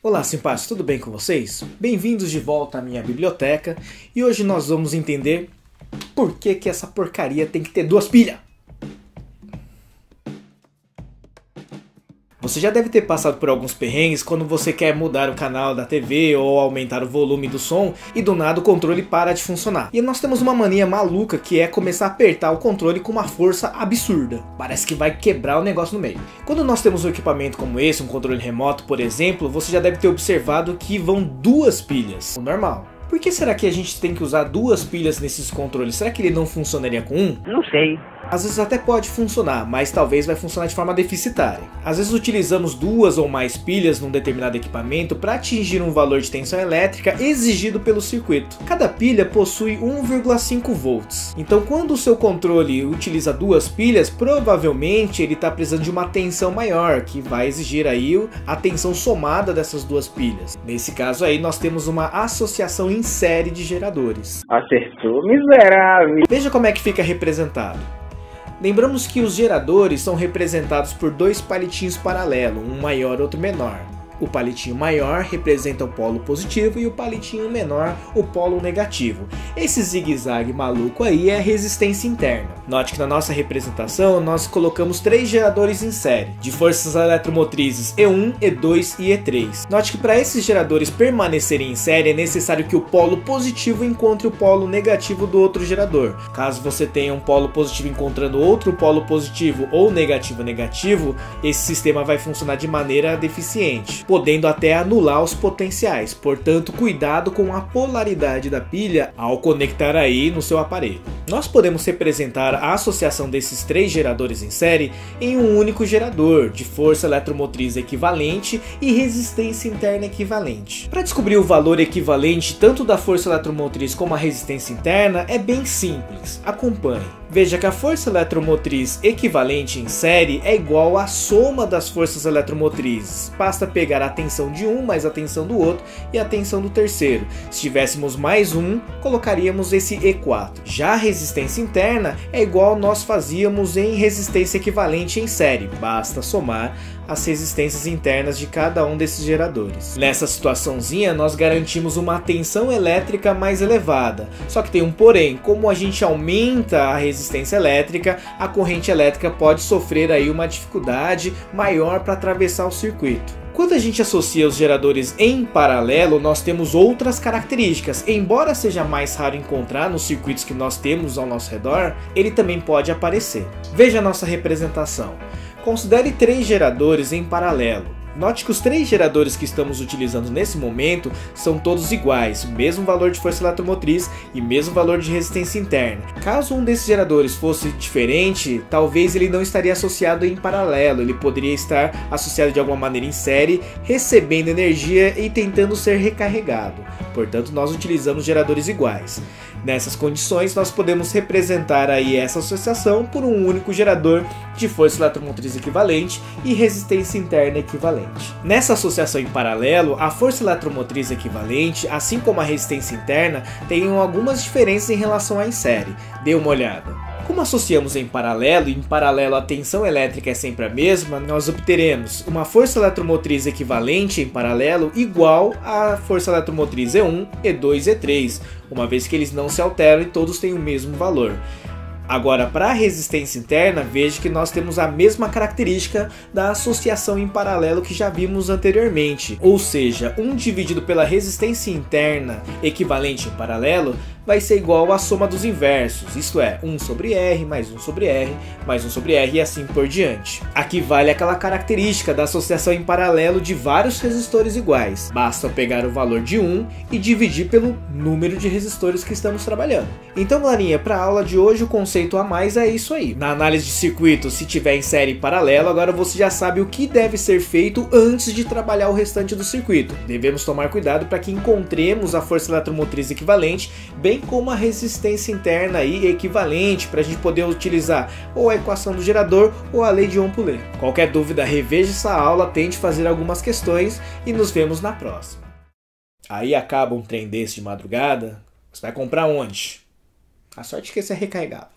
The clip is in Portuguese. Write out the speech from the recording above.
Olá, simpáticos, tudo bem com vocês? Bem-vindos de volta à minha biblioteca e hoje nós vamos entender por que essa porcaria tem que ter duas pilhas. Você já deve ter passado por alguns perrengues quando você quer mudar o canal da TV ou aumentar o volume do som e do nada o controle para de funcionar. E nós temos uma mania maluca que é começar a apertar o controle com uma força absurda. Parece que vai quebrar o negócio no meio. Quando nós temos um equipamento como esse, um controle remoto por exemplo, você já deve ter observado que vão duas pilhas, o normal. Por que será que a gente tem que usar duas pilhas nesses controles? Será que ele não funcionaria com um? Não sei. Às vezes até pode funcionar, mas talvez vai funcionar de forma deficitária. Às vezes utilizamos duas ou mais pilhas num determinado equipamento para atingir um valor de tensão elétrica exigido pelo circuito. Cada pilha possui 1,5 volts. Então quando o seu controle utiliza duas pilhas, provavelmente ele está precisando de uma tensão maior, que vai exigir aí a tensão somada dessas duas pilhas. Nesse caso aí nós temos uma associação em série de geradores. Acertou, miserável. Veja como é que fica representado. Lembramos que os geradores são representados por dois palitinhos paralelos, um maior e outro menor. O palitinho maior representa o polo positivo e o palitinho menor o polo negativo. Esse zigue-zague maluco aí é a resistência interna. Note que na nossa representação nós colocamos três geradores em série, de forças eletromotrizes E1, E2 e E3. Note que para esses geradores permanecerem em série é necessário que o polo positivo encontre o polo negativo do outro gerador. Caso você tenha um polo positivo encontrando outro polo positivo ou negativo, esse sistema vai funcionar de maneira deficiente, podendo até anular os potenciais. Portanto, cuidado com a polaridade da pilha ao conectar aí no seu aparelho. Nós podemos representar a associação desses três geradores em série em um único gerador, de força eletromotriz equivalente e resistência interna equivalente. Para descobrir o valor equivalente tanto da força eletromotriz como a resistência interna é bem simples. Acompanhe. Veja que a força eletromotriz equivalente em série é igual à soma das forças eletromotrizes. Basta pegar a tensão de um mais a tensão do outro e a tensão do terceiro. Se tivéssemos mais um, colocaríamos esse E4. Já a resistência interna é igual nós fazíamos em resistência equivalente em série. Basta somar as resistências internas de cada um desses geradores. Nessa situaçãozinha nós garantimos uma tensão elétrica mais elevada. Só que tem um porém, como a gente aumenta a resistência elétrica, a corrente elétrica pode sofrer aí uma dificuldade maior para atravessar o circuito. Quando a gente associa os geradores em paralelo, nós temos outras características. Embora seja mais raro encontrar nos circuitos que nós temos ao nosso redor, ele também pode aparecer. Veja a nossa representação. Considere três geradores em paralelo. Note que os três geradores que estamos utilizando nesse momento são todos iguais, mesmo valor de força eletromotriz e mesmo valor de resistência interna. Caso um desses geradores fosse diferente, talvez ele não estaria associado em paralelo, ele poderia estar associado de alguma maneira em série, recebendo energia e tentando ser recarregado. Portanto, nós utilizamos geradores iguais. Nessas condições, nós podemos representar aí essa associação por um único gerador de força eletromotriz equivalente e resistência interna equivalente. Nessa associação em paralelo, a força eletromotriz equivalente, assim como a resistência interna, tem algumas diferenças em relação à em série. Dê uma olhada. Como associamos em paralelo a tensão elétrica é sempre a mesma, nós obteremos uma força eletromotriz equivalente em paralelo igual à força eletromotriz E1, E2 e E3, uma vez que eles não se alteram e todos têm o mesmo valor. Agora, para a resistência interna, veja que nós temos a mesma característica da associação em paralelo que já vimos anteriormente. Ou seja, 1 dividido pela resistência interna equivalente em paralelo vai ser igual à soma dos inversos, isto é, 1 sobre R mais 1 sobre R mais 1 sobre R e assim por diante. Aqui vale aquela característica da associação em paralelo de vários resistores iguais. Basta pegar o valor de 1 e dividir pelo número de resistores que estamos trabalhando. Então, galerinha, para a aula de hoje o conceito a mais é isso aí. Na análise de circuito, se tiver em série e paralelo, agora você já sabe o que deve ser feito antes de trabalhar o restante do circuito. Devemos tomar cuidado para que encontremos a força eletromotriz equivalente, bem como a resistência interna aí equivalente, para a gente poder utilizar ou a equação do gerador ou a lei de Ohm-Poulet. Qualquer dúvida, reveja essa aula, tente fazer algumas questões e nos vemos na próxima. Aí acaba um trem desse de madrugada, você vai comprar onde? A sorte é que esse é recarregável.